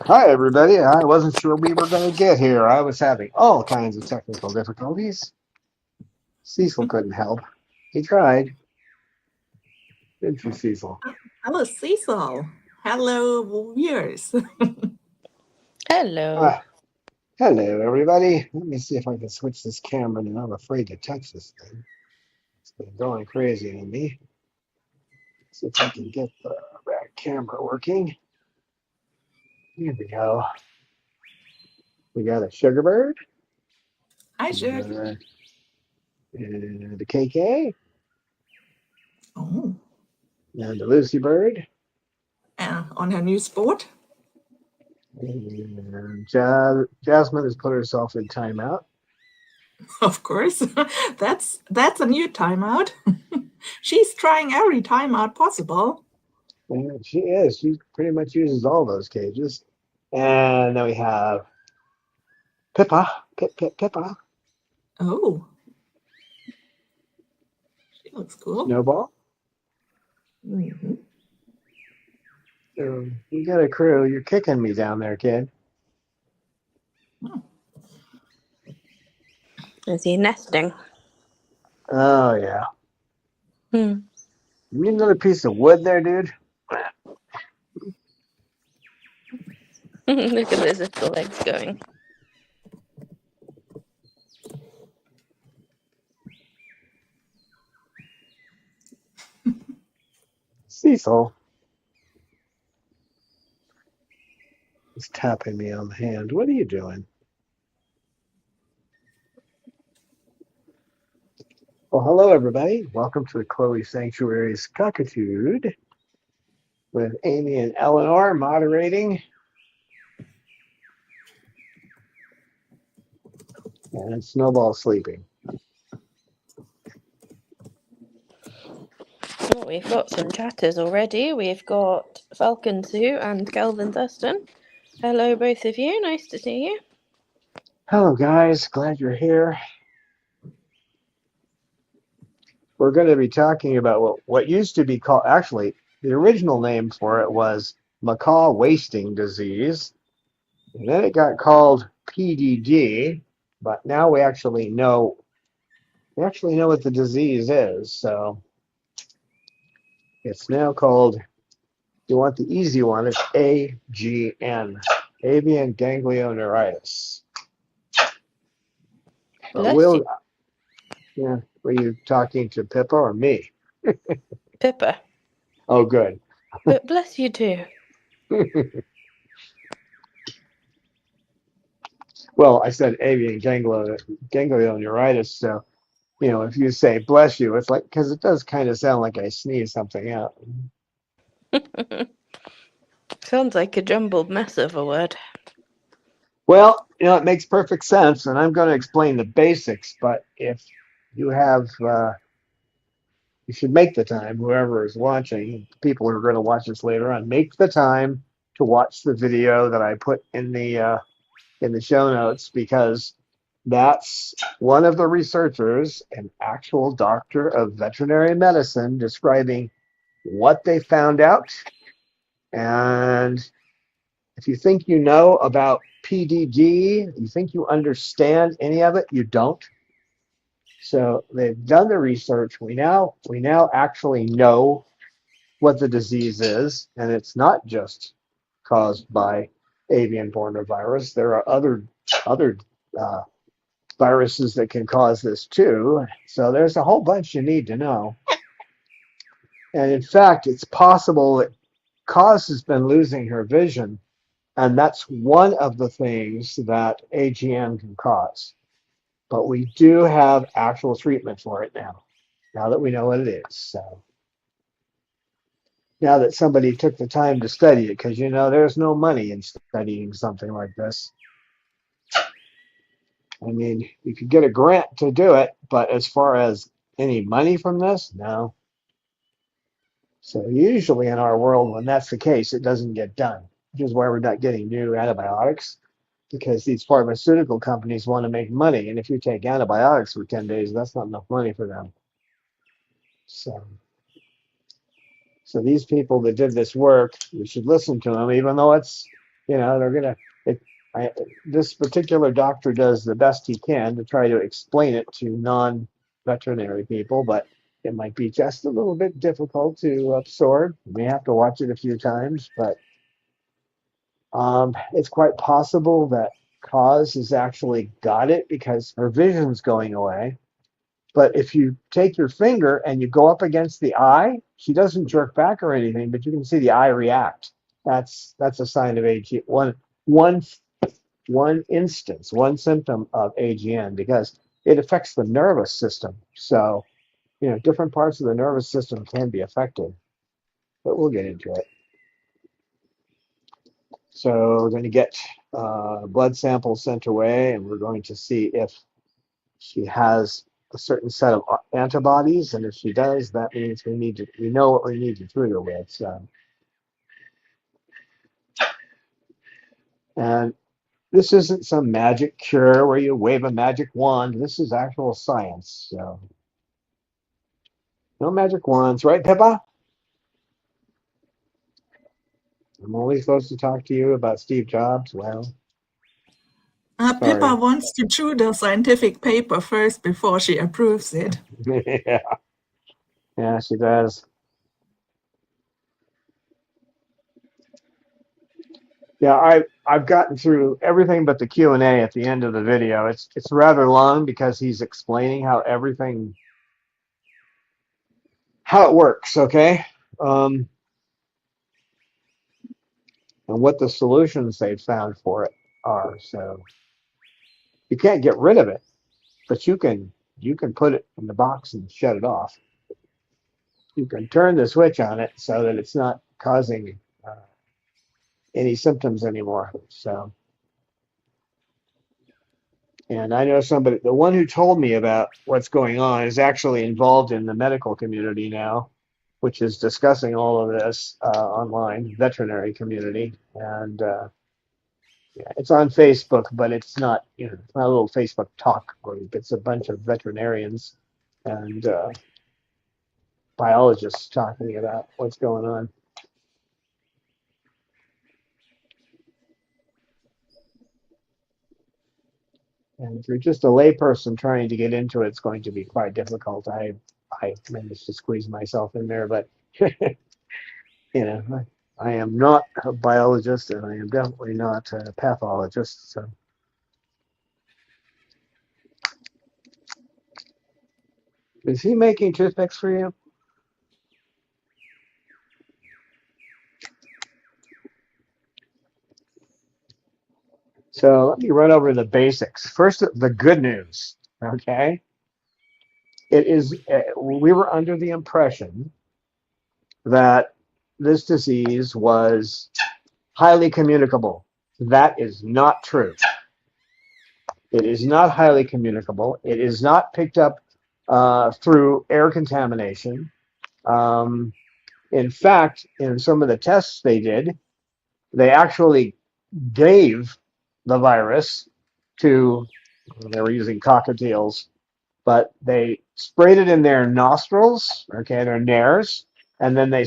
Hi, everybody. I wasn't sure we were going to get here. I was having all kinds of technical difficulties. Cecil couldn't help. He tried. Didn't you, Cecil? Hello, Cecil. Hello, viewers. Hello. Ah, hello, everybody. Let me see if I can switch this camera now. I'm afraid to touch this thing. It's been going crazy on me. See if I can get the back camera working. Here we go. We got a sugar bird. Hi, Shug. And a KK. Oh, And a Lucy bird. on her new sport. And Jasmine has put herself in timeout. Of course, that's a new timeout. She's trying every timeout possible. And she is. She pretty much uses all those cages. And then we have Pippa. Pippa. Oh, she looks cool. Snowball. Mm-hmm. So we got a crew. You're kicking me down there, kid. Is he nesting? Oh, yeah. Hmm. You need another piece of wood there, dude? Look at those little legs going. Cecil. He's tapping me on the hand. What are you doing? Well, hello, everybody. Welcome to the Chloe Sanctuary's Cockitude with Amy and Eleanor moderating. And Snowball sleeping. Oh, we've got some chatters already. We've got Falcon Sue and Kelvin Thurston. Hello, both of you. Nice to see you. Hello, guys. Glad you're here. We're going to be talking about what used to be called, actually, the original name for it was macaw wasting disease. And then it got called PDD, but now we actually know what the disease is. So it's now called, you want the easy one, it's AGN, Avian Ganglio Neuritis. Bless you. Yeah, were you talking to Pippa or me? Pippa. Oh, good. But bless you too. Well, I said avian ganglio neuritis, so if you say bless you, it's like, because it does kind of sound like I sneeze something out. Sounds like a jumbled mess of a word. Well, it makes perfect sense, and I'm going to explain the basics, but if you have, you should make the time, whoever is watching, people who are going to watch this later on, make the time to watch the video that I put in the show notes, because that's one of the researchers, an actual doctor of veterinary medicine, describing what they found out. And if you think you know about PDD, you think you understand any of it, you don't. So they've done the research. We now actually know what the disease is, and it's not just caused by avian virus. There are other uh, viruses that can cause this too. So there's a whole bunch you need to know. And in fact, it's possible that Cause has been losing her vision, and that's one of the things that AGN can cause. But we do have actual treatment for it now that we know what it is. So now that somebody took the time to study it, because there's no money in studying something like this. I mean, you could get a grant to do it, but as far as any money from this, no. So usually in our world, when that's the case, it doesn't get done, which is why we're not getting new antibiotics, because these pharmaceutical companies want to make money. And if you take antibiotics for 10 days, that's not enough money for them. So these people that did this work, we should listen to them, even though it's, they're going to, this particular doctor does the best he can to try to explain it to non-veterinary people, but it might be just a little bit difficult to absorb. You may have to watch it a few times, but it's quite possible that Cause has actually got it because her vision's going away. But if you take your finger and you go up against the eye, she doesn't jerk back or anything, but you can see the eye react. That's a sign of AGN. One instance, one symptom of AGN, because it affects the nervous system. So, different parts of the nervous system can be affected, but we'll get into it. So we're going to get blood samples sent away, and we're going to see if she has a certain set of antibodies, and if she does, that means we know what we need to treat her with. So, and this isn't some magic cure where you wave a magic wand. This is actual science. So, no magic wands, right, Pippa? I'm only supposed to talk to you about Steve Jobs. Well, Pippa sorry. wants to chew the scientific paper first before she approves it. Yeah, yeah, she does. Yeah, I've gotten through everything but the Q&A at the end of the video. It's rather long because he's explaining how it works, okay? And what the solutions they've found for it are. So you can't get rid of it, but you can put it in the box and shut it off. You can turn the switch on it so that it's not causing any symptoms anymore. So, and I know somebody, the one who told me about what's going on is actually involved in the medical community now, which is discussing all of this online, veterinary community. And yeah, it's on Facebook, but it's not, it's not a little Facebook talk group. It's a bunch of veterinarians and biologists talking about what's going on. And if you're just a layperson trying to get into it, it's going to be quite difficult. I managed to squeeze myself in there, but I am not a biologist, and I am definitely not a pathologist. So, is he making toothpicks for you? So let me run over the basics. First, the good news. Okay, it is. We were under the impression that this disease was highly communicable. That is not true. It is not highly communicable. It is not picked up through air contamination. In fact, in some of the tests they did, they actually gave the virus to, they were using cockatiels, but they sprayed it in their nostrils, okay, their nares, and then they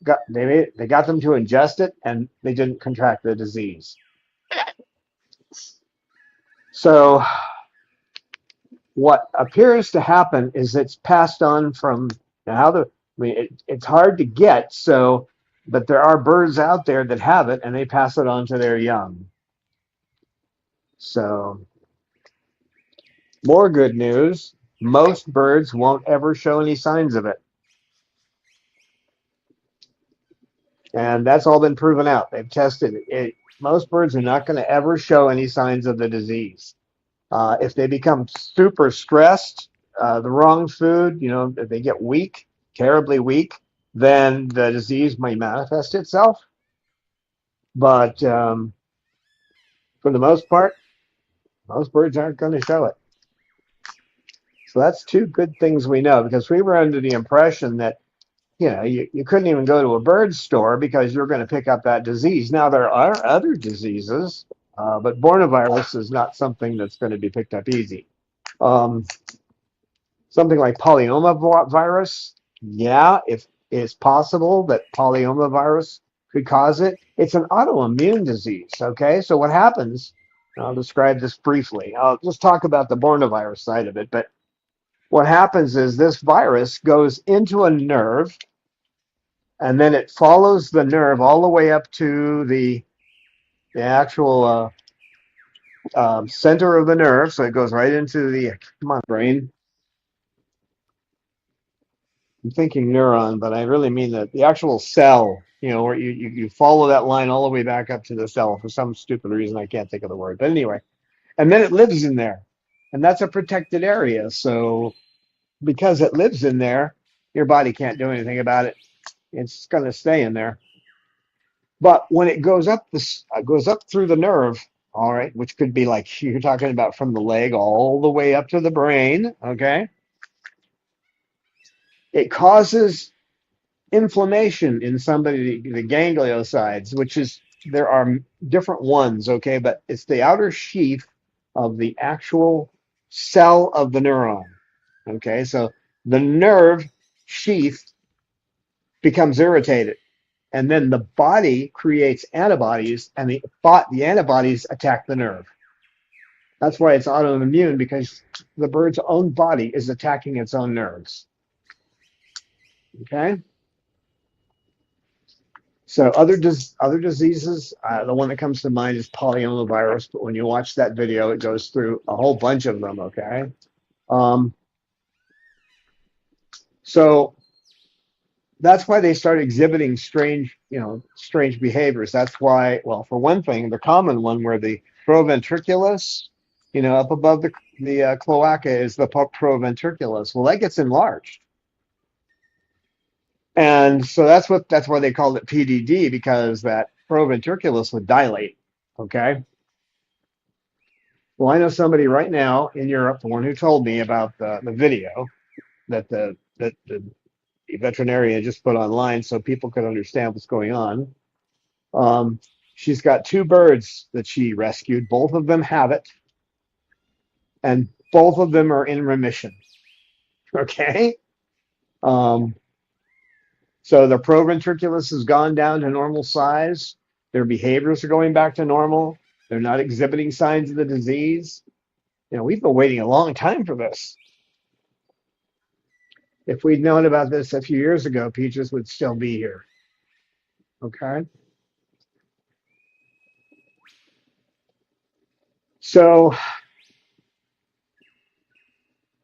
got them to ingest it, and they didn't contract the disease. So what appears to happen is it's passed on from it's hard to get, so, but there are birds out there that have it and they pass it on to their young. So, more good news, most birds won't ever show any signs of it. And that's all been proven out. They've tested it. Most birds are not going to ever show any signs of the disease. If they become super stressed, the wrong food, if they get weak, terribly weak, then the disease may manifest itself. But for the most part, most birds aren't going to show it. So that's two good things we know, because we were under the impression that you couldn't even go to a bird store because you're going to pick up that disease. Now, there are other diseases, but bornavirus is not something that's going to be picked up easy. Um, Something like polyoma virus, yeah, if it's possible that polyoma virus could cause it. It's an autoimmune disease, okay? So what happens, I'll describe this briefly. I'll just talk about the bornavirus side of it, but what happens is this virus goes into a nerve, and then it follows the nerve all the way up to the actual center of the nerve. So it goes right into the, come on, brain. I'm thinking neuron, but I really mean the actual cell, where you follow that line all the way back up to the cell. For some stupid reason, I can't think of the word. But anyway, and then it lives in there. And that's a protected area. So because it lives in there, your body can't do anything about it. It's going to stay in there. But when it goes up goes up through the nerve, all right, which could be like you're talking about from the leg all the way up to the brain, okay? It causes inflammation in somebody, the gangliosides, which is, there are different ones, okay, but it's the outer sheath of the actual cell of the neuron, okay? So the nerve sheath becomes irritated, and then the body creates antibodies, and the antibodies attack the nerve. That's why it's autoimmune, because the bird's own body is attacking its own nerves. Okay? So other diseases, the one that comes to mind is polyomavirus, but when you watch that video, it goes through a whole bunch of them, okay? So that's why they start exhibiting strange behaviors. That's why, well, for one thing, the common one where the proventriculus, up above the cloaca is the proventriculus. Well, that gets enlarged. And so that's why they called it PDD, because that proventriculus would dilate. Okay. Well, I know somebody right now in Europe, the one who told me about the video that the veterinarian just put online so people could understand what's going on. She's got two birds that she rescued. Both of them have it, and both of them are in remission. Okay. Um, So the proventriculus has gone down to normal size. Their behaviors are going back to normal. They're not exhibiting signs of the disease. We've been waiting a long time for this. If we'd known about this a few years ago, Peaches would still be here. Okay. So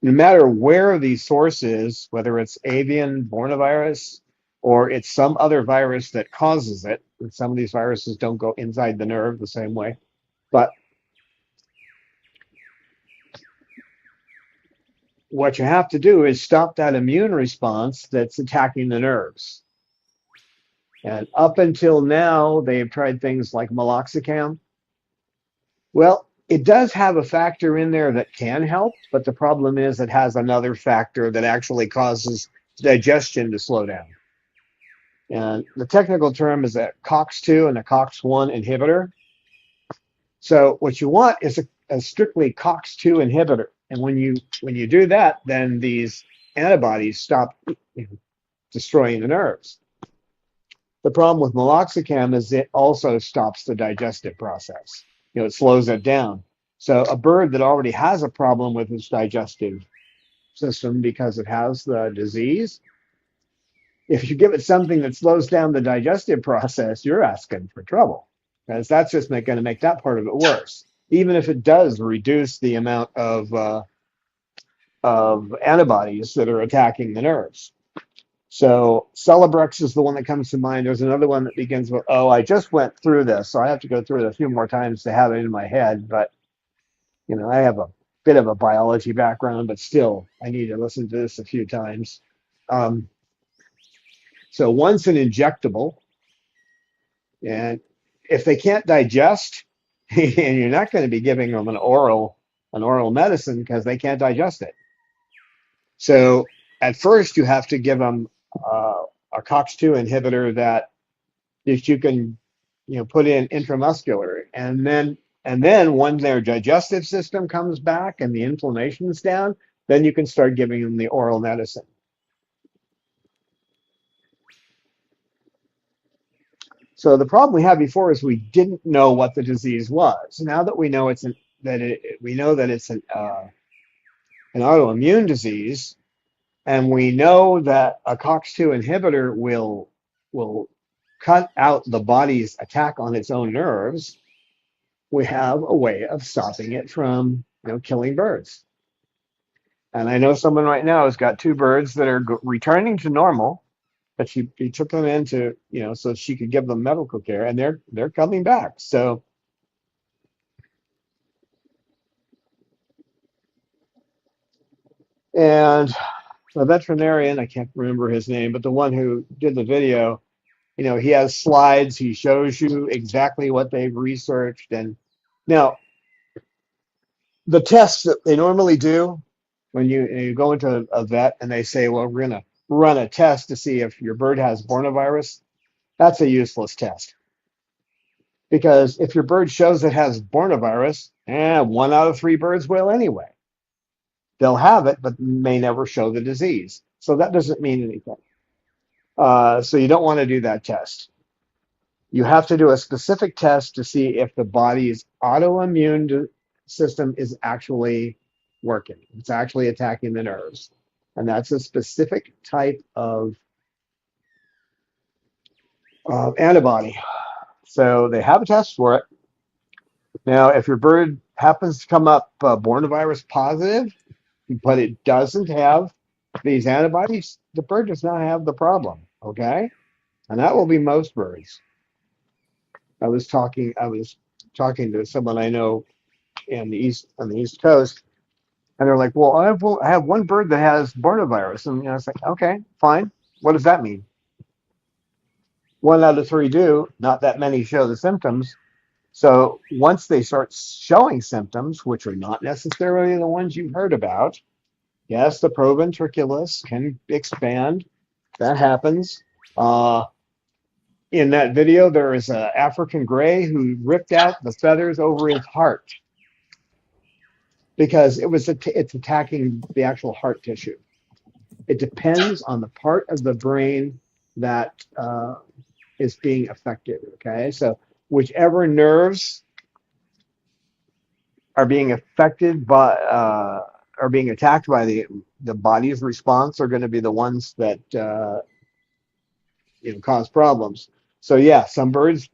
no matter where the source is, whether it's avian bornavirus or it's some other virus that causes it, and some of these viruses don't go inside the nerve the same way, but what you have to do is stop that immune response that's attacking the nerves. And up until now, they've tried things like meloxicam. Well, it does have a factor in there that can help, but the problem is it has another factor that actually causes digestion to slow down. And the technical term is a COX-2 and a COX-1 inhibitor. So what you want is a strictly COX-2 inhibitor. And when you do that, then these antibodies stop destroying the nerves. The problem with meloxicam is it also stops the digestive process. It slows it down. So a bird that already has a problem with its digestive system because it has the disease, if you give it something that slows down the digestive process, you're asking for trouble, because that's just going to make that part of it worse. Even if it does reduce the amount of antibodies that are attacking the nerves. So Celebrex is the one that comes to mind. There's another one that begins with, oh, I just went through this, so I have to go through it a few more times to have it in my head. But, I have a bit of a biology background, but still, I need to listen to this a few times. So one's an injectable, and if they can't digest, and you're not going to be giving them an oral medicine because they can't digest it. So at first you have to give them a COX-2 inhibitor that you can put in intramuscular, and then when their digestive system comes back and the inflammation is down, then you can start giving them the oral medicine. So the problem we had before is we didn't know what the disease was. Now that we know we know that it's an autoimmune disease, and we know that a COX-2 inhibitor will cut out the body's attack on its own nerves. We have a way of stopping it from killing birds. And I know someone right now has got two birds that are returning to normal, but he took them into so she could give them medical care, and they're coming back. So and the veterinarian, I can't remember his name, but the one who did the video, he has slides. He shows you exactly what they've researched. And now the tests that they normally do when you go into a vet and they say, well, we're going to run a test to see if your bird has Bornovirus, that's a useless test. Because if your bird shows it has Bornovirus, 1 out of 3 birds will anyway. They'll have it, but may never show the disease. So that doesn't mean anything. So you don't want to do that test. You have to do a specific test to see if the body's autoimmune system is actually working. It's actually attacking the nerves. And that's a specific type of antibody. So they have a test for it. Now, if your bird happens to come up Bornovirus positive, but it doesn't have these antibodies, the bird does not have the problem, okay? And that will be most birds. I was talking to someone I know on the East Coast, and they're like, "Well, I have one bird that has Bornovirus," and I was like, "Okay, fine. What does that mean?" 1 out of 3 do. Not that many show the symptoms. So once they start showing symptoms, which are not necessarily the ones you've heard about, yes, the proventriculus can expand. That happens. In that video, there is an African gray who ripped out the feathers over his heart because it's attacking the actual heart tissue. It depends on the part of the brain that is being affected. Okay, so whichever nerves are being affected by are being attacked by the body's response are going to be the ones that cause problems. So yeah, some birds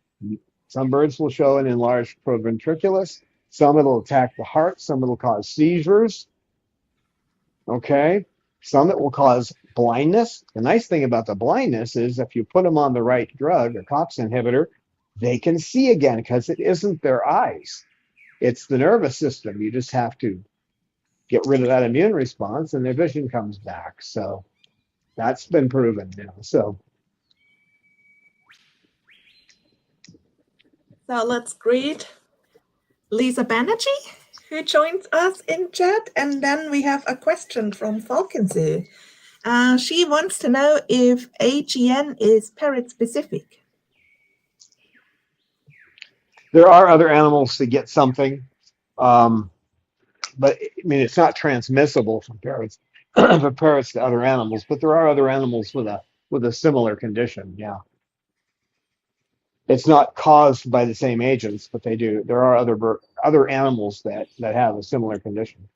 will show an enlarged proventriculus. Some it'll attack the heart. Some it'll cause seizures. Okay. Some it will cause blindness. The nice thing about the blindness is if you put them on the right drug, a COX inhibitor, they can see again because it isn't their eyes. It's the nervous system. You just have to get rid of that immune response and their vision comes back. So that's been proven now. So let's greet Lisa Banerjee, who joins us in chat. And then we have a question from Falkensee. She wants to know if AGN is parrot specific. There are other animals that get something, but I mean it's not transmissible from parrots, from parrots to other animals. But there are other animals with a similar condition. Yeah, it's not caused by the same agents, but they do. There are other animals that have a similar condition.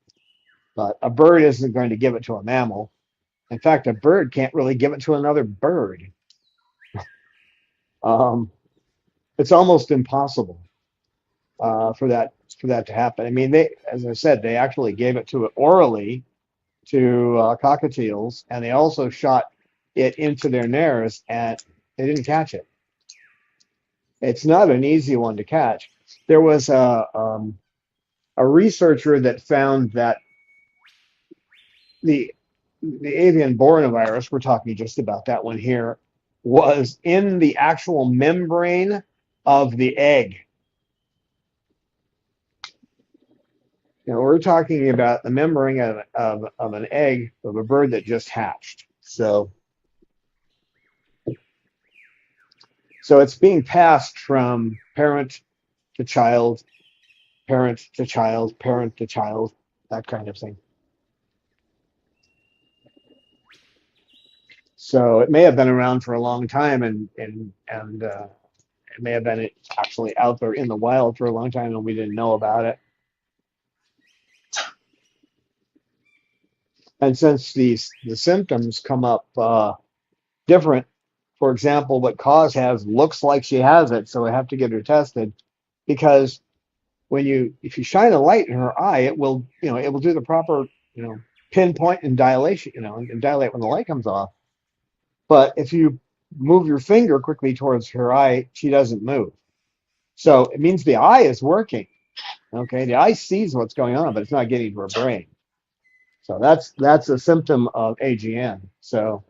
But a bird isn't going to give it to a mammal. In fact, a bird can't really give it to another bird. It's almost impossible for that to happen. I mean, as I said, they actually gave it to it orally to cockatiels, and they also shot it into their nares, and they didn't catch it. It's not an easy one to catch. There was a researcher that found that the avian Bornovirus, we're talking just about that one here, was in the actual membrane of the egg. We're talking about the membrane of an egg of a bird that just hatched. So it's being passed from parent to child, parent to child, parent to child, that kind of thing. So it may have been around for a long time, and it may have been actually out there in the wild for a long time, and we didn't know about it. And since the symptoms come up different, for example, what Cause has looks like she has it, so I have to get her tested, because if you shine a light in her eye, it will do the proper pinpoint and dilation, and dilate when the light comes off. But if you move your finger quickly towards her eye, she doesn't move. So it means the eye is working. Okay, the eye sees what's going on, but it's not getting to her brain. So that's a symptom of AGN. So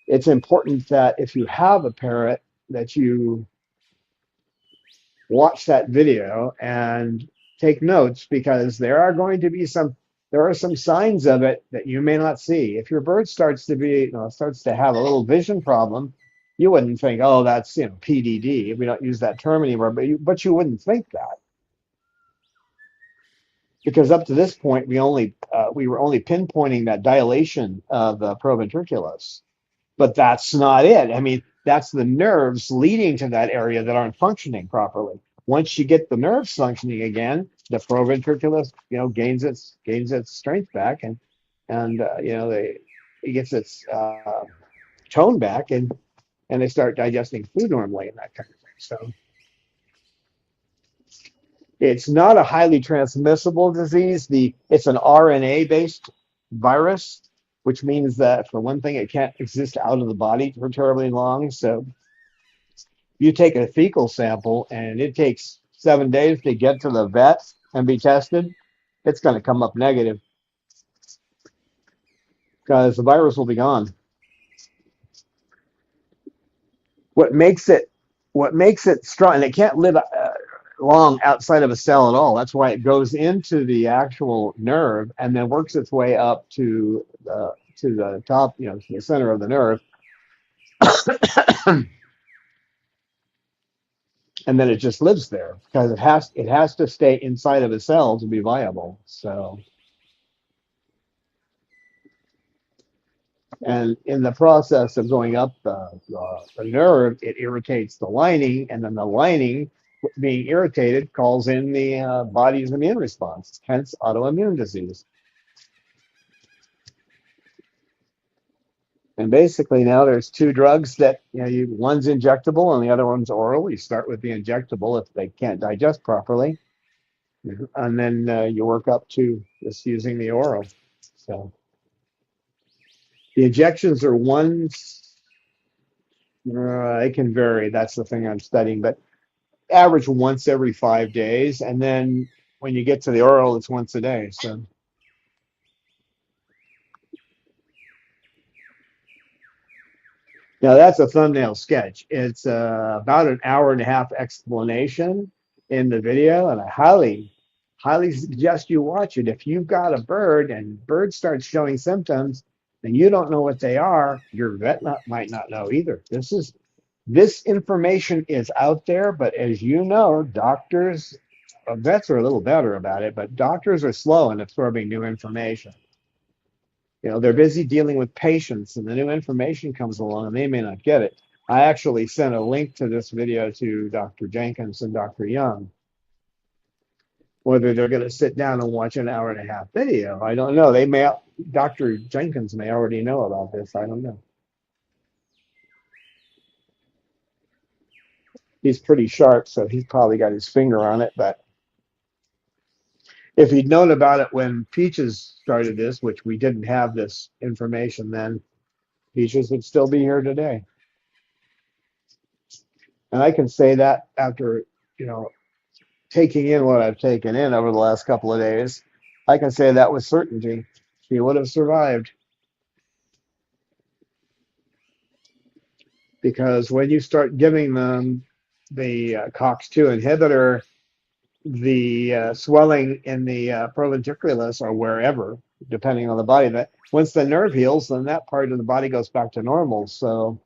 it's important that if you have a parrot, that you watch that video and take notes, because there are some signs of it that you may not see. If your bird starts to have a little vision problem, you wouldn't think, oh, that's PDD. We don't use that term anymore, but you wouldn't think that, because up to this point we were only pinpointing that dilation of the proventriculus. But that's not it. I mean, that's the nerves leading to that area that aren't functioning properly. Once you get the nerves functioning again, the proventriculus, gains its strength back, and it gets its tone back, and they start digesting food normally and that kind of thing. So it's not a highly transmissible disease. It's an RNA-based virus, which means that, for one thing, it can't exist out of the body for terribly long. So you take a fecal sample and it takes 7 days to get to the vet and be tested, it's going to come up negative, because the virus will be gone. What makes it strong, and it can't live long outside of a cell at all. That's why it goes into the actual nerve and then works its way up to the top, to the center of the nerve. And then it just lives there, because it has to stay inside of a cell to be viable. So, and in the process of going up the nerve, it irritates the lining, and then the lining, being irritated, calls in the body's immune response, hence autoimmune disease. And basically now there's two drugs that, one's injectable and the other one's oral. You start with the injectable if they can't digest properly, and then you work up to just using the oral. So the injections are it can vary. That's the thing I'm studying, but average once every 5 days. And then when you get to the oral, it's once a day. So now that's a thumbnail sketch. It's about an hour and a half explanation in the video, and I highly suggest you watch it. If you've got a bird and bird starts showing symptoms and you don't know what they are, your vet might not know either. This information is out there, but as you know, vets are a little better about it, but doctors are slow in absorbing new information. They're busy dealing with patients, and the new information comes along and they may not get it. I actually sent a link to this video to Dr. Jenkins and Dr. Young. Whether they're going to sit down and watch an hour and a half video, I don't know. Dr. Jenkins may already know about this. I don't know. He's pretty sharp, so he's probably got his finger on it. But if he'd known about it when Peaches started this, which we didn't have this information then, Peaches would still be here today. And I can say that after, taking in what I've taken in over the last couple of days, I can say that with certainty. She would have survived. because when you start giving them the COX-2 inhibitor, the swelling in the proventriculus or wherever, depending on the body, that once the nerve heals, then that part of the body goes back to normal. So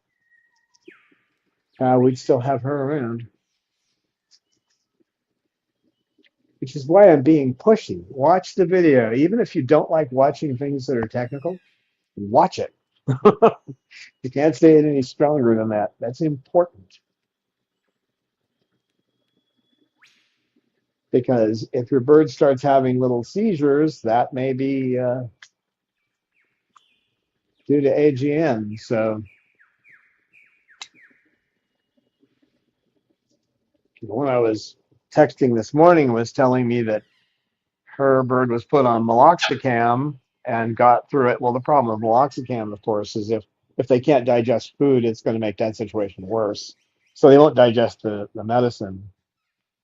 we'd still have her around, which is why I'm being pushy. Watch the video. Even if you don't like watching things that are technical, watch it. You can't say it any stronger than that. That's important. Because if your bird starts having little seizures, that may be due to AGN. So the one I was texting this morning was telling me that her bird was put on meloxicam and got through it. Well, the problem with meloxicam, of course, is if they can't digest food, it's going to make that situation worse. So they won't digest the medicine.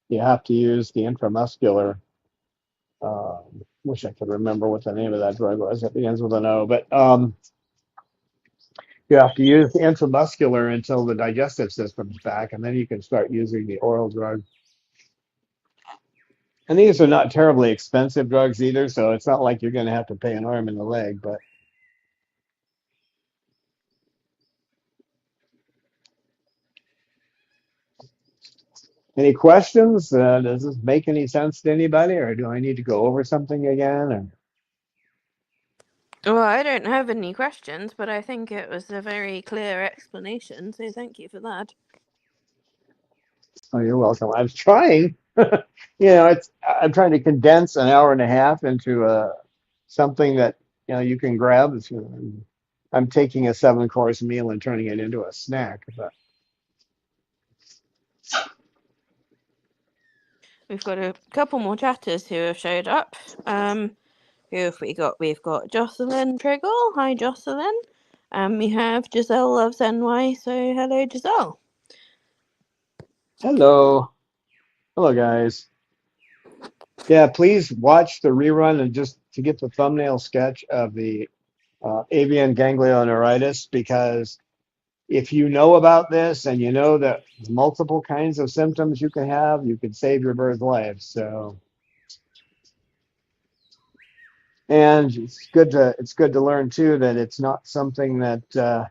You have to use the intramuscular. Wish I could remember what the name of that drug was. It begins with an O, but you have to use the intramuscular until the digestive system's back, and then you can start using the oral drug. And these are not terribly expensive drugs either, so it's not like you're going to have to pay an arm and a leg. But any questions? Does this make any sense to anybody, or do I need to go over something again? Or... Well, I don't have any questions, but I think it was a very clear explanation, so thank you for that. Oh, you're welcome. I was trying. I'm trying to condense an hour and a half into something that you can grab. I'm taking a 7-course meal and turning it into a snack. But We've got a couple more chatters who have showed up. Who have we got? We've got Jocelyn Triggle. Hi, Jocelyn. And we have Giselle Loves NY. So hello, Giselle. hello, guys. Yeah, please watch the rerun and just to get the thumbnail sketch of the avian ganglio neuritis, because if you know about this and you know that multiple kinds of symptoms you can have, you could save your bird's life. So, and it's good to learn too that it's not something that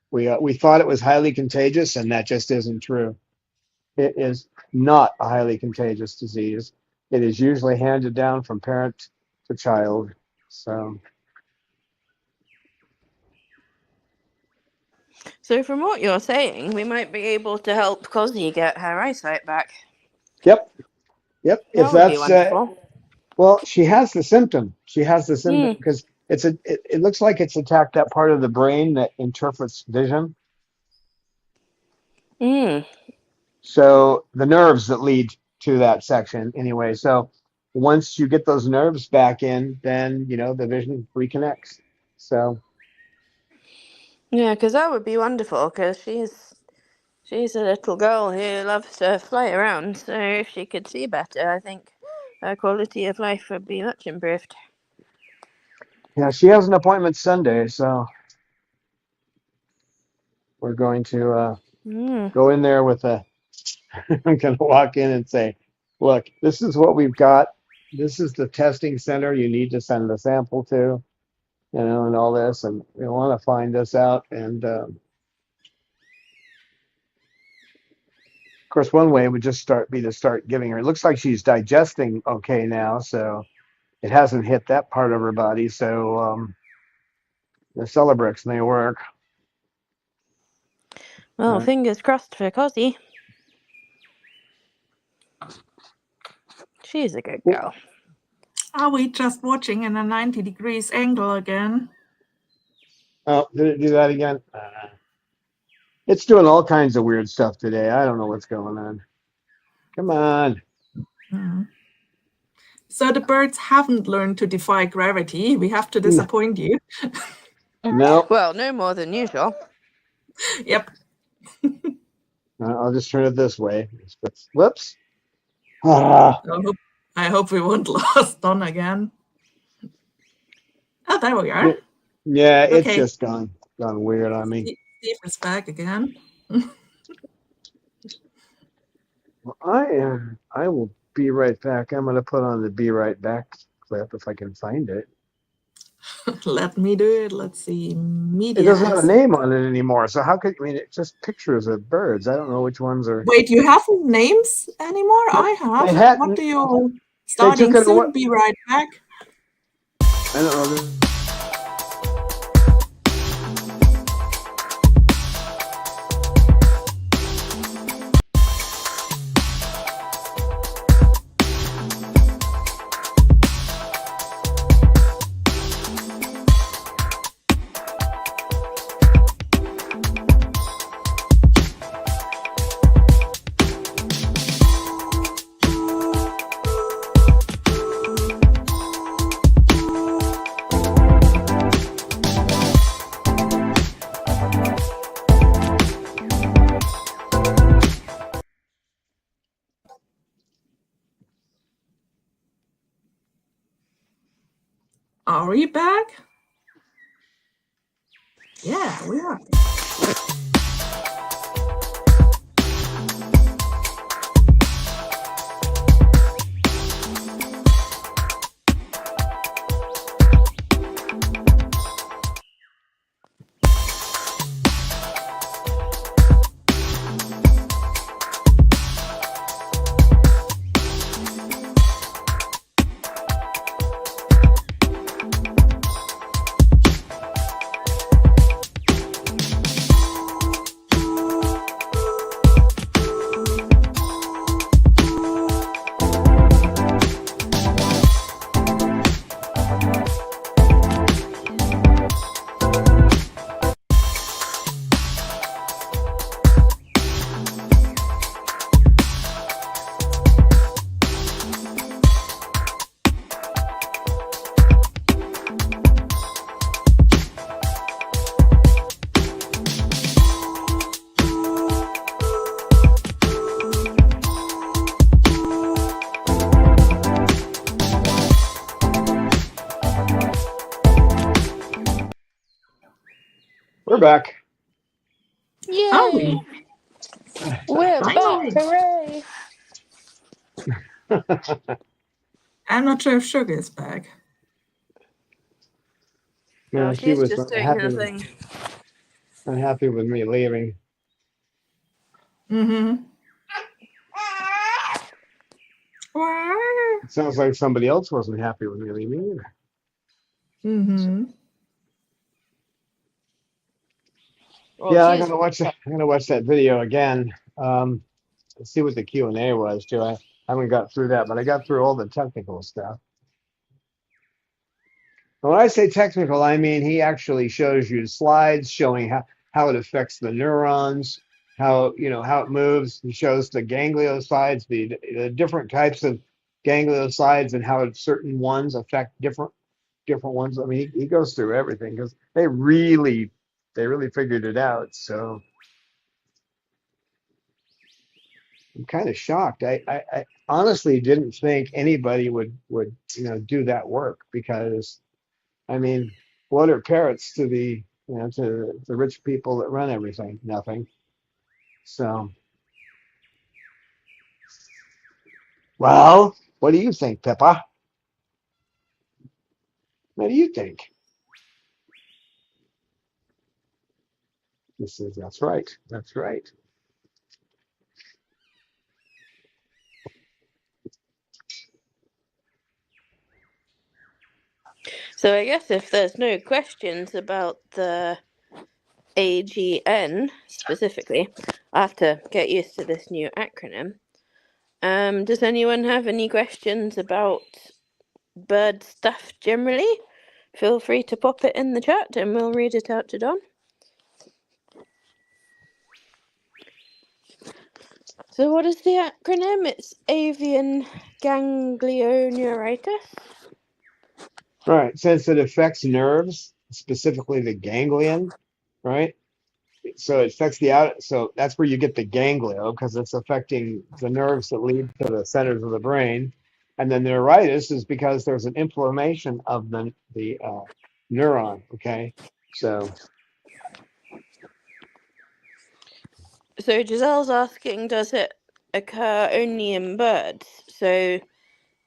we thought it was highly contagious, and that just isn't true. It is not a highly contagious disease. It is usually handed down from parent to child. So from what you're saying, we might be able to help Cosy get her eyesight back. Yep. That If would be that's wonderful. well, she has the symptom. Because it looks like it's attacked that part of the brain that interprets vision. So the nerves that lead to that section anyway. So once you get those nerves back in, then the vision reconnects. So Yeah, because that would be wonderful, because she's a little girl who loves to fly around, so if she could see better, I think her quality of life would be much improved. yeah, she has an appointment Sunday, so we're going to go in there with a I'm going to walk in and say, look, this is what we've got. This is the testing center you need to send the sample to, and all this. And we want to find this out. And of course, one way would just start giving her. It looks like she's digesting okay now, so it hasn't hit that part of her body. So the Celebrex may work. Well, fingers crossed for Cosy. She's a good girl. Are we just watching in a 90 degrees angle again? Oh, did it do that again? It's doing all kinds of weird stuff today. I don't know what's going on. Come on. So the birds haven't learned to defy gravity. We have to disappoint you. No. Well, no more than usual. Yep. I'll just turn it this way. Whoops. I hope we won't lost Don again. Oh, there we are. Yeah, it's just gone weird on me. Steve is back again. Well, I will be right back. I'm going to put on the be right back clip if I can find it. Let me do it. Let's see. It Media doesn't have a asset. name on it anymore. So how could, I mean, it's just pictures of birds. I don't know which ones are. Wait, you haven't names anymore? No, I have. they What hadn't. do you... They took Starting it away. soon, be right back. I don't know. Are we back? Yeah, we are. We're back. Are Yay! we? We're back! Finally. Hooray! I'm not sure if Sugar is back. Oh, Yeah, she she's was just doing her thing. unhappy with me leaving. Mm-hmm. Wow. It sounds like somebody else wasn't happy with me leaving either. Mm-hmm. Well, Yeah, she's... I'm gonna watch that video again. See what the Q&A was too. I haven't got through that, but I got through all the technical stuff. And when I say technical, I mean he actually shows you slides showing how it affects the neurons, how it moves. He shows the gangliosides, the different types of gangliosides and how certain ones affect different ones. I mean, he goes through everything because they really figured it out. So I'm kind of shocked. I honestly didn't think anybody would do that work because I mean, what are parrots to to the rich people that run everything? Nothing. So, well, what do you think, Pippa? What do you think? That's right. That's right. So I guess if there's no questions about the AGN specifically, I have to get used to this new acronym. Does anyone have any questions about bird stuff generally? Feel free to pop it in the chat and we'll read it out to Don. So what is the acronym? It's Avian Ganglio Neuritis. Right. Since it affects nerves, specifically the ganglion, right? So it affects so that's where you get the ganglio because it's affecting the nerves that lead to the centers of the brain. And then neuritis is because there's an inflammation of the neuron. Okay. So So Giselle's asking, does it occur only in birds? So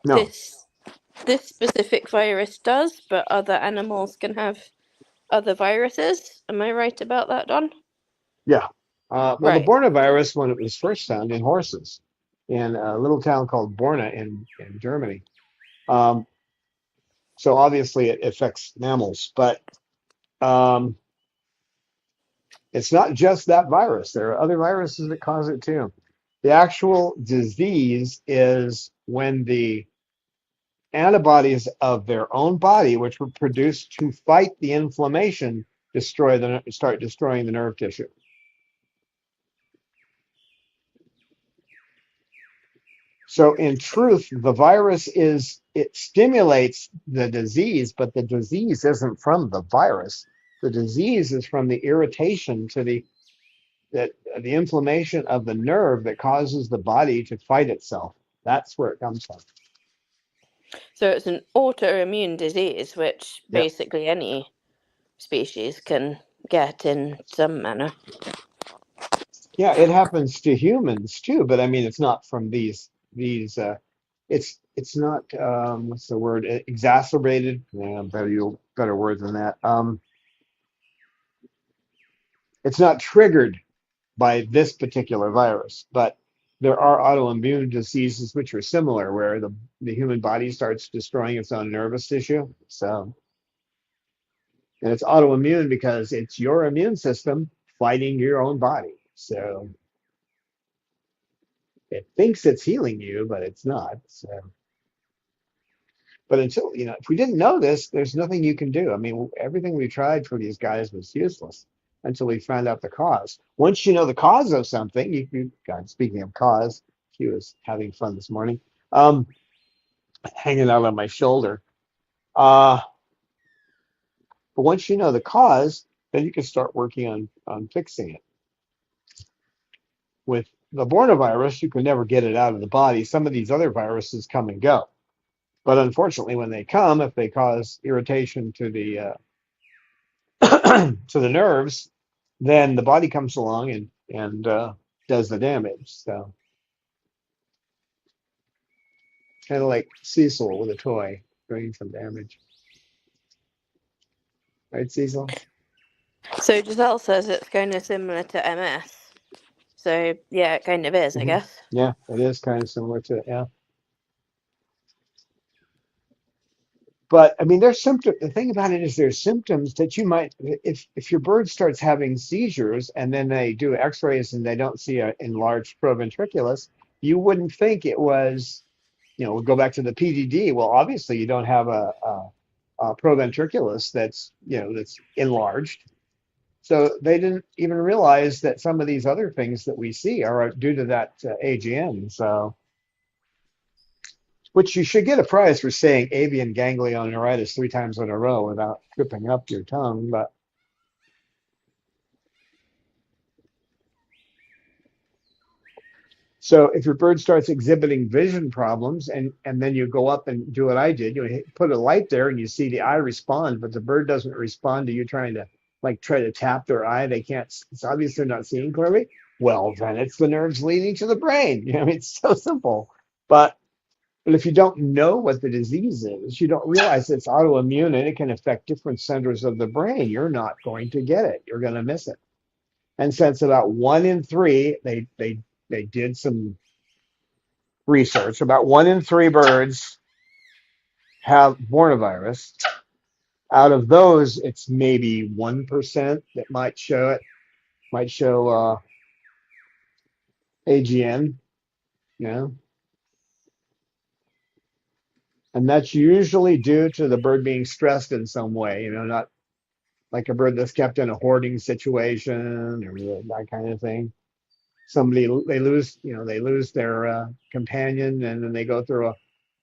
No, this specific virus does, but other animals can have other viruses. Am I right about that, Don? yeah. Well, the Right. Borna virus, when it was first found in horses in a little town called Borna in Germany. Um, so obviously it affects mammals, but um, it's not just that virus. There are other viruses that cause it too. The actual disease is when the antibodies of their own body, which were produced to fight the inflammation, start destroying the nerve tissue. So in truth, the virus it stimulates the disease, but the disease isn't from the virus. The disease is from the irritation to the inflammation of the nerve that causes the body to fight itself. That's where it comes from. So it's an autoimmune disease, which Yeah. basically any species can get in some manner. Yeah, it happens to humans too, but I mean it's not from these it's not what's the word? Exacerbated. Yeah, better word than that. It's not triggered by this particular virus, but there are autoimmune diseases which are similar, where the human body starts destroying its own nervous tissue. So, and it's autoimmune because it's your immune system fighting your own body. So it thinks it's healing you, but it's not. So, but until, if we didn't know this, there's nothing you can do. I mean, everything we tried for these guys was useless until we found out the cause. Once you know the cause of something, God, speaking of cause, he was having fun this morning, um, hanging out on my shoulder. Uh, but once you know the cause, then you can start working on fixing it. With the Borna you can never get it out of the body. Some of these other viruses come and go. But unfortunately, when they come, if they cause irritation to the to the nerves, then the body comes along and does the damage. So kind of like Cecil with a toy doing some damage, right, Cecil? So Giselle says it's kind of similar to MS. So yeah, it kind of is, I Hmm. guess. Yeah, it is kind of similar to it. Yeah, but I mean, there's symptoms. The thing about it is, there's symptoms that you might, if your bird starts having seizures and then they do X-rays and they don't see an enlarged proventriculus, you wouldn't think it was. We'll go back to the PDD. Well, obviously, you don't have a proventriculus that's enlarged. So they didn't even realize that some of these other things that we see are due to that AGN. So, which you should get a prize for saying avian ganglio neuritis 3 times in a row without tripping up your tongue. But so if your bird starts exhibiting vision problems and then you go up and do what I did, you put a light there and you see the eye respond, but the bird doesn't respond to you trying to try to tap their eye. They can't, it's obvious they're not seeing clearly. Well, then it's the nerves leading to the brain. I mean, it's so simple. But if you don't know what the disease is, you don't realize it's autoimmune and it can affect different centers of the brain. You're not going to get it. You're going to miss it. And since about 1 in 3, they did some research. About 1 in 3 birds have Bornavirus. Out of those, it's maybe 1% that might show it, might show AGN, you know, and that's usually due to the bird being stressed in some way, not like a bird that's kept in a hoarding situation or that kind of thing. They lose their companion, and then they go through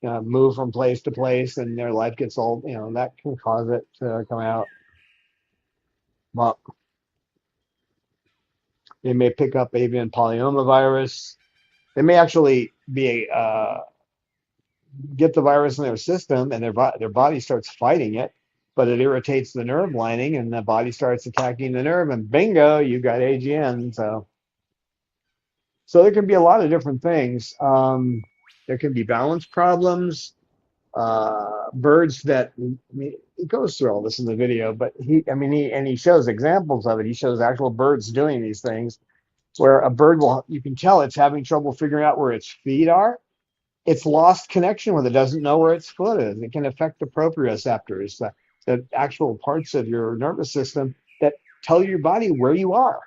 a move from place to place, and their life gets old. That can cause it to come out. Well, they may pick up avian polyomavirus. They may actually be get the virus in their system, and their body starts fighting it, but it irritates the nerve lining, and the body starts attacking the nerve, and bingo, you got AGN. So So there can be a lot of different things. There can be balance problems. Birds that, I mean, he goes through all this in the video, but he shows examples of it. He shows actual birds doing these things where a bird will, you can tell it's having trouble figuring out where its feet are. It's lost connection with it, doesn't know where its foot is. It can affect the proprioceptors, the actual parts of your nervous system that tell your body where you are.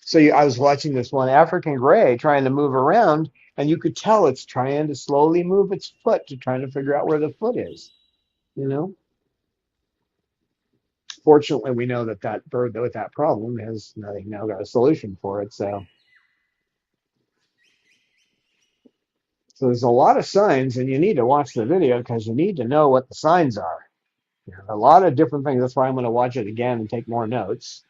So I was watching this one African gray trying to move around, and you could tell it's trying to slowly move its foot to trying to figure out where the foot is. You know, fortunately, we know that that bird with that problem has now got a solution for it. So there's a lot of signs, and you need to watch the video because you need to know what the signs are. A lot of different things. That's why I'm going to watch it again and take more notes.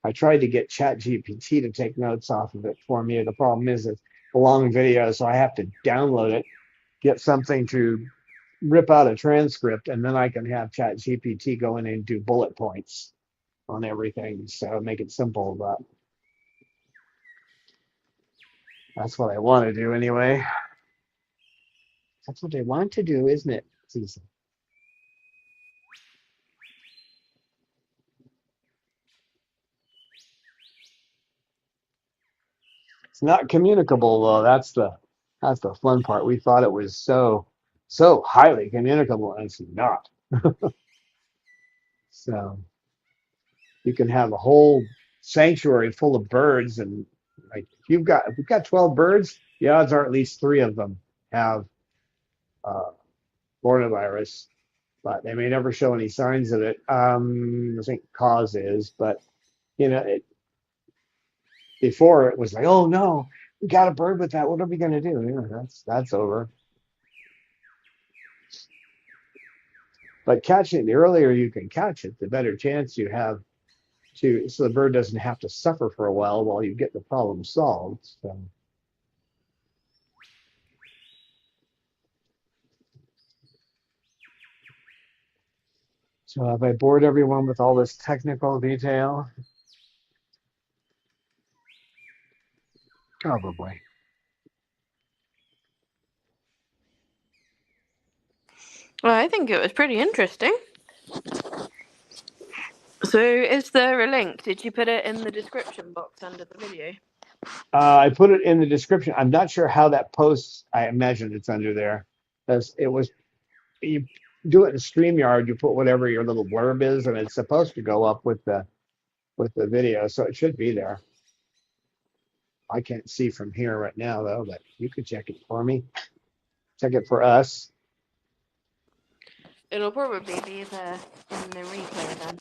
I tried to get ChatGPT to take notes off of it for me. The problem is it's a long video, so I have to download it, get something to rip out a transcript, and then I can have ChatGPT go in and do bullet points on everything. So make it simple, but that's what I want to do anyway. That's what they want to do, isn't it, Cecil? It's not communicable though. That's the fun part. We thought it was so highly communicable, and it's not. So you can have a whole sanctuary full of birds, and like if we've got 12 birds, the odds are at least three of them have uh, coronavirus, but they may never show any signs of it. I think cause is, but you know, before it was like, oh no, we got a bird with that. What are we going to do? You know, that's over. But catching it, the earlier you can catch it, the better chance you have so the bird doesn't have to suffer for a while you get the problem solved. So have I bored everyone with all this technical detail? Probably. Well, I think it was pretty interesting. So, is there a link? Did you put it in the description box under the video? I put it in the description. I'm not sure how that posts. I imagine it's under there. You do it in StreamYard, you put whatever your little blurb is, and it's supposed to go up with the video, so it should be there. I can't see from here right now though, but you could check it for me. Check it for us. It'll probably be there in the replay then.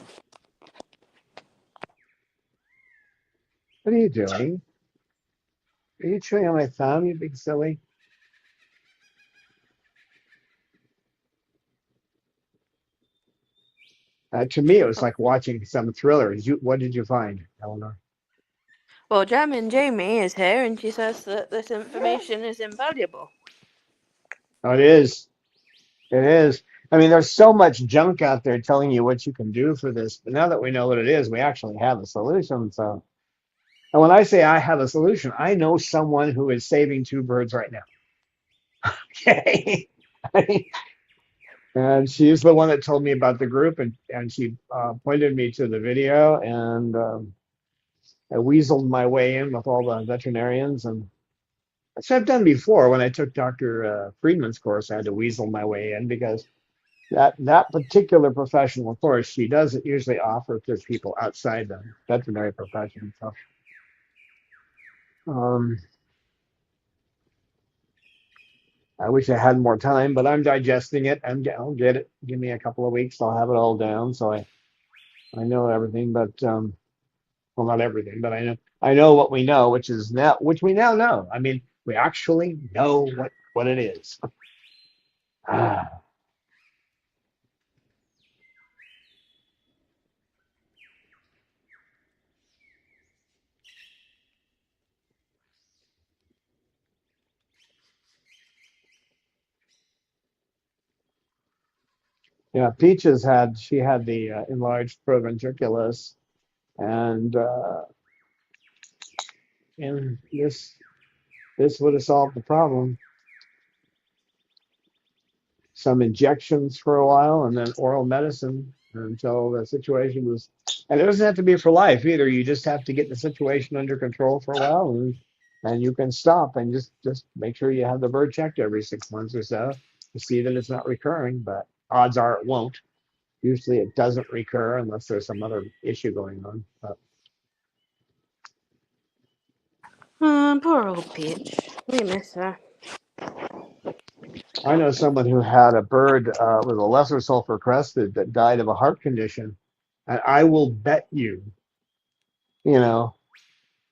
What are you doing? Are you chewing on my thumb, you big silly? To me, it was like watching some thriller. What did you find, Eleanor? Well, Jammin' Jamie is here and she says that this information is invaluable. Oh, it is. It is. I mean, there's so much junk out there telling you what you can do for this, but now that we know what it is, we actually have a solution. So, and when I say I have a solution, I know someone who is saving two birds right now. Okay. And she's the one that told me about the group, and she pointed me to the video, and I weaseled my way in with all the veterinarians, and which I've done before when I took Dr. Friedman's course. I had to weasel my way in because that particular professional course she doesn't usually offer to people outside the veterinary profession. So, um, I wish I had more time, but I'm digesting it. I'll get it. Give me a couple of weeks. I'll have it all down. So I know everything, but well, not everything, but I know what we know, which we now know. I mean, we actually know what it is. Ah, yeah, Peaches had the enlarged proventriculus, and and this would have solved the problem. Some injections for a while, and then oral medicine until the situation was. And it doesn't have to be for life either. You just have to get the situation under control for a while, and you can stop and just make sure you have the bird checked every 6 months or so to see that it's not recurring. But odds are it won't. Usually it doesn't recur unless there's some other issue going on. But Poor old Peach. We miss her. I know someone who had a bird with a lesser sulfur crested that died of a heart condition, and I will bet you, you know,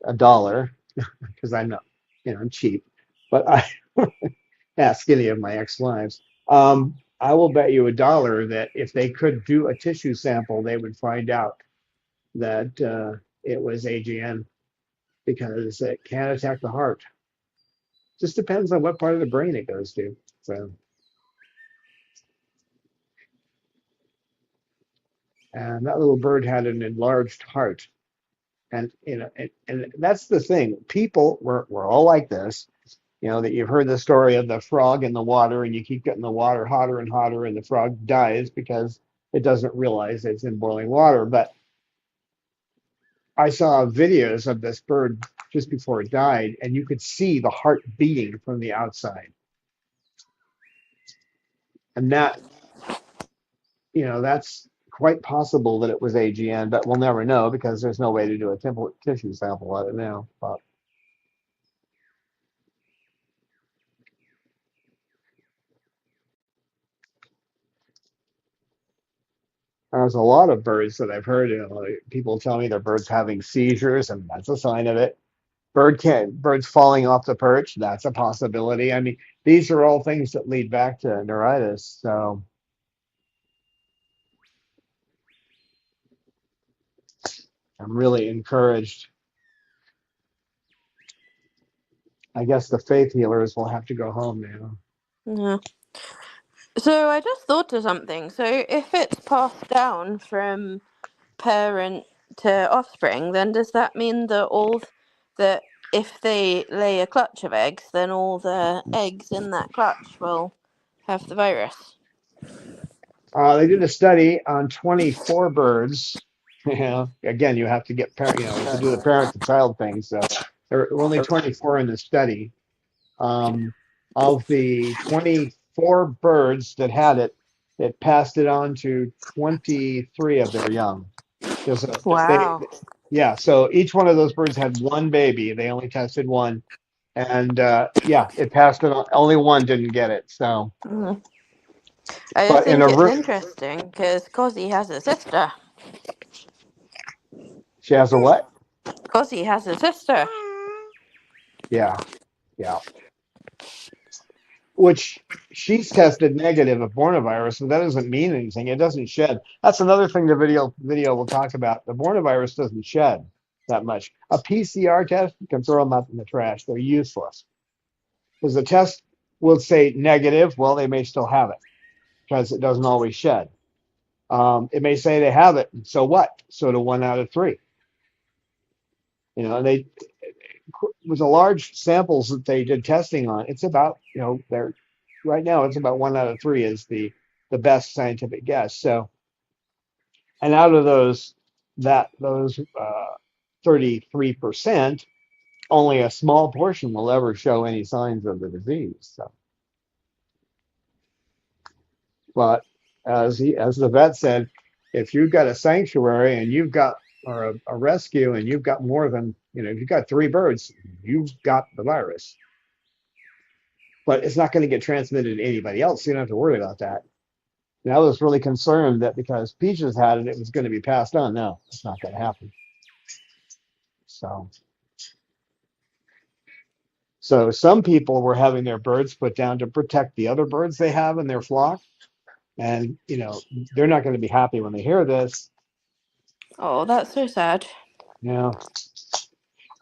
$1 because I'm not, I'm cheap, but I ask any of my ex-wives. I will bet you $1 that if they could do a tissue sample, they would find out that it was AGN because it can attack the heart. Just depends on what part of the brain it goes to. So, and that little bird had an enlarged heart. And and that's the thing. People, we're all like this. That you've heard the story of the frog in the water, and you keep getting the water hotter and hotter, and the frog dies because it doesn't realize it's in boiling water. But I saw videos of this bird just before it died, and you could see the heart beating from the outside. And that's quite possible that it was AGN, but we'll never know because there's no way to do a tissue sample of it now. But there's a lot of birds that I've heard, people tell me their birds having seizures, and that's a sign of it. Birds falling off the perch, that's a possibility. I mean, these are all things that lead back to neuritis. So I'm really encouraged. I guess the faith healers will have to go home now. Yeah. So I just thought of something. So if it's passed down from parent to offspring, then does that mean that if they lay a clutch of eggs, then all the eggs in that clutch will have the virus? They did a study on 24 birds. Again, you have to get to do the parent to child thing. So there were only 24 in the study. Of the 24 birds that had it, it passed it on to 23 of their young. Because Wow. yeah, so each one of those birds had one baby. They only tested one, and yeah, it passed it on. Only one didn't get it. So, Mm. I just but in think a it's room, interesting because Cozzy has a sister. she has a what? Cozzy has a sister. Yeah, yeah. Which she's tested negative of coronavirus, but that doesn't mean anything. It doesn't shed. That's another thing the video will talk about. The coronavirus doesn't shed that much. A PCR test, you can throw them out in the trash. They're useless. Because the test will say negative, well, they may still have it because it doesn't always shed. It may say they have it, so what? So do 1 out of 3. They with the large samples that they did testing on, it's about they're right now it's about 1 out of 3 is the best scientific guess. So, and out of those 33%, only a small portion will ever show any signs of the disease. So, but as the vet said, if you've got a sanctuary and you've got or a rescue and you've got more than if you've got 3 birds, you've got the virus. But it's not going to get transmitted to anybody else. So you don't have to worry about that. And I was really concerned that because Peaches had it, it was going to be passed on. No, it's not going to happen. So some people were having their birds put down to protect the other birds they have in their flock. And, they're not going to be happy when they hear this. Oh, that's so sad. Yeah.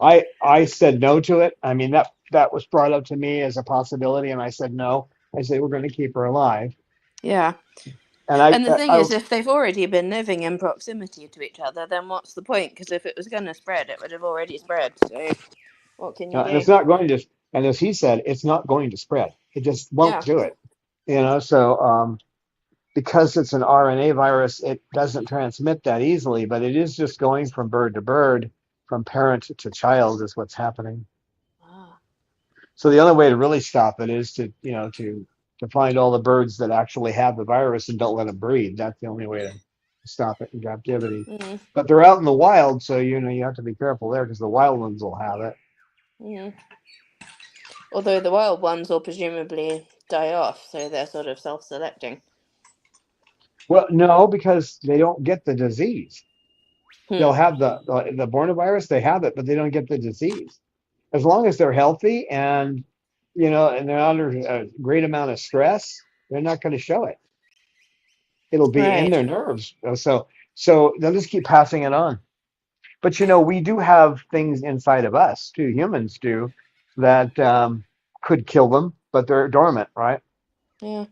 I said no to it. I mean, that was brought up to me as a possibility, and I said no. I said we're going to keep her alive. Yeah. And And the thing is, if they've already been living in proximity to each other, then what's the point? Because if it was going to spread, it would have already spread. So What can you And do? it's not going to, and as he said, it's not going to spread. It just won't Yeah. do it. So because it's an RNA virus, it doesn't transmit that easily, but it is just going from bird to bird, from parent to child is what's happening. Ah. So the only way to really stop it is to find all the birds that actually have the virus and don't let them breed. That's the only way to stop it in captivity. Mm, But they're out in the wild, so you have to be careful there because the wild ones will have it. mm. Although the wild ones will presumably die off, so they're sort of self-selecting. Well, no, because they don't get the disease. They'll Hmm. have the coronavirus, they have it, but they don't get the disease. As long as they're healthy and they're under a great amount of stress, they're not going to show it. It'll be in Right. their nerves. So they'll just keep passing it on. But we do have things inside of us too, humans do, that could kill them, but they're dormant, right? Yeah.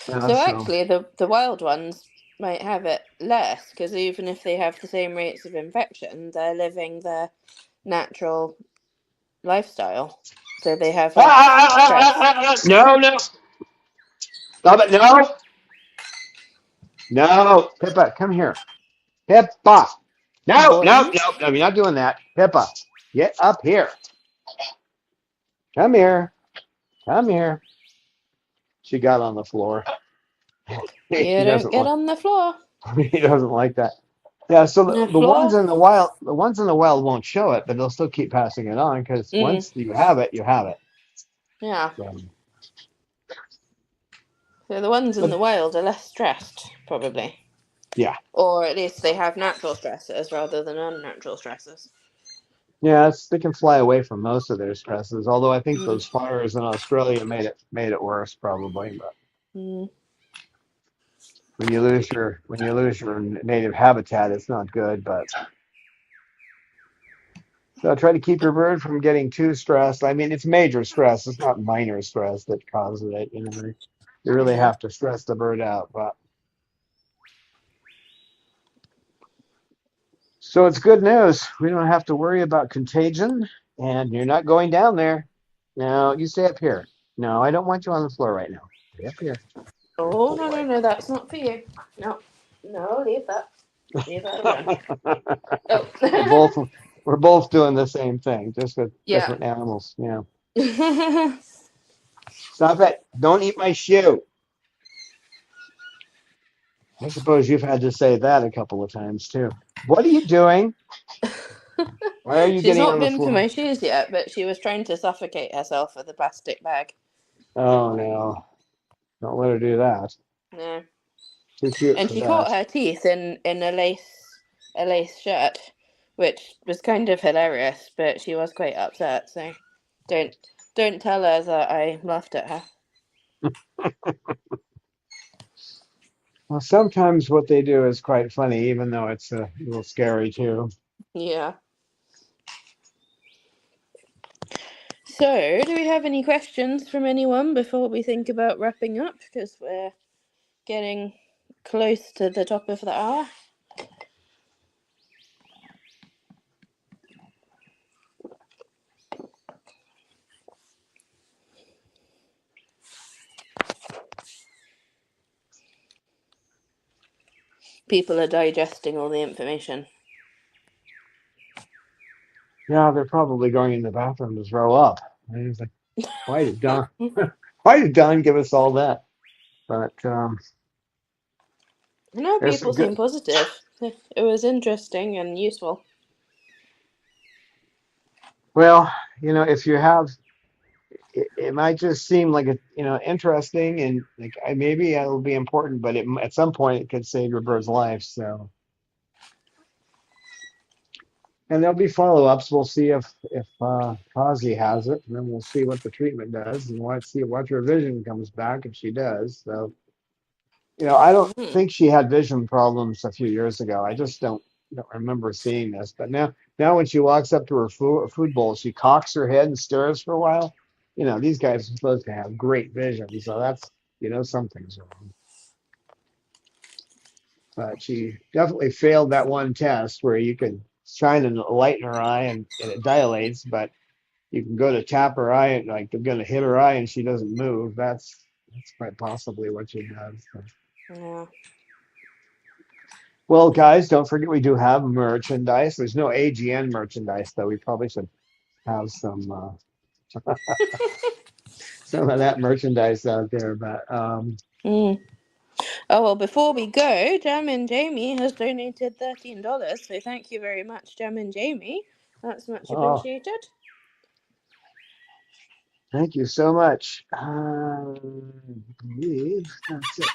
Yeah, So so actually, the wild ones might have it less, because even if they have the same rates of infection, they're living their natural lifestyle. So they have less stress. No, no, stop it, no, no, Pippa, come here, Pippa, no, no, Boing. no, no, you're not doing that, Pippa, get up here, come here, come here. She got on the floor. You he don't doesn't get like on the floor. he doesn't like that. Yeah, so The the ones floor. in the wild won't show it, but they'll still keep passing it on because Mm, once you have it, you have it. yeah. So, So the ones in but the wild are less stressed, probably. yeah, Or at least they have natural stressors rather than unnatural stressors. yeah, they can fly away from most of their stresses. Although I think Mm, those fires in Australia made it worse, probably. But mm, when you lose your native habitat, it's not good. But so try to keep your bird from getting too stressed. I mean, it's major stress. It's not minor stress that causes it. You really yeah. have to stress the bird out. But so it's good news. We don't have to worry about contagion, and you're not going down there. No, you stay up here. No, I don't want you on the floor right now. Stay up here. Good Oh, no, no, boy. no, that's not for you. No, no, leave that. Leave that alone. Oh. we're both we're both doing the same thing, just with Yeah. different animals. Yeah. Stop it. Don't eat my shoe. I suppose you've had to say that a couple of times too. What are you doing? Why are you She's getting not on the been for floor? my shoes yet, but she was trying to suffocate herself with a plastic bag. Oh no. Don't let her do that. No. Too cute And for she caught that. her teeth in a lace shirt, which was kind of hilarious, but she was quite upset, so don't don't tell her that I laughed at her. Well, sometimes what they do is quite funny, even though it's a little scary too. Yeah. So, do we have any questions from anyone before we think about wrapping up? Because we're getting close to the top of the hour. People are digesting all the information. Yeah, they're probably going in the bathroom to throw up. And it's like, why did Don? Why did Don give us all that? But No, there's people some good. seem positive. It was interesting and useful. Well, if you have, it might just seem like interesting and like maybe it'll be important, but at some point it could save your bird's life. So, and there'll be follow-ups. We'll see if Kazi has it, and then we'll see what the treatment does, and watch her vision comes back if she does. So. I don't Mm. think she had vision problems a few years ago. I just don't remember seeing this. But now when she walks up to her food bowl, she cocks her head and stares for a while. These guys are supposed to have great vision, so that's something's wrong. But she definitely failed that one test where you could shine a light in her eye and it dilates, but you can go to tap her eye and like they're gonna hit her eye and she doesn't move. That's quite possibly what she has. So. Yeah. Well, guys, don't forget we do have merchandise. There's no AGN merchandise though. We probably should have some of that merchandise out there. But Mm. Oh, well, before we go, Jam and Jamie has donated $13, so thank you very much, Jam and Jamie. That's much oh, appreciated. thank you so much. I believe that's it.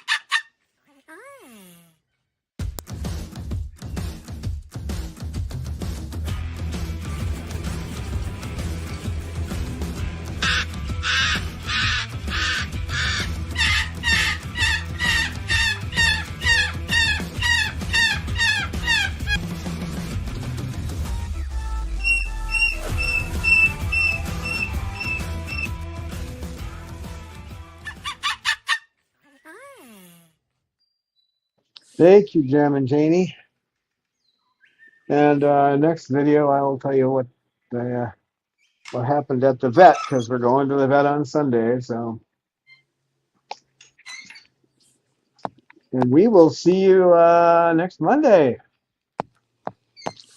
Thank you, Jam and Janie. And next video, I will tell you what happened at the vet because we're going to the vet on Sunday. So, and we will see you next Monday.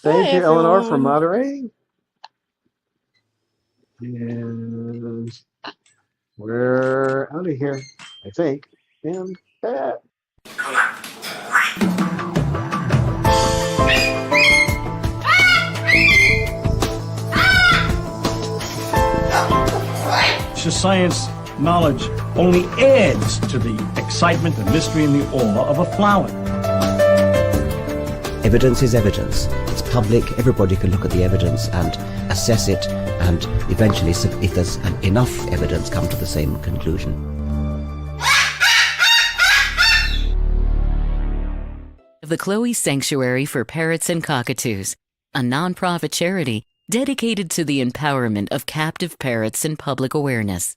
Thank Bye, you, Eleanor, for everyone. moderating. And we're out of here, I think. And Science knowledge only adds to the excitement, the mystery, and the awe of a flower. Evidence is evidence. It's public. Everybody can look at the evidence and assess it, and eventually, if there's enough evidence, come to the same conclusion. The Chloe Sanctuary for Parrots and Cockatoos, a nonprofit charity dedicated to the empowerment of captive parrots and public awareness.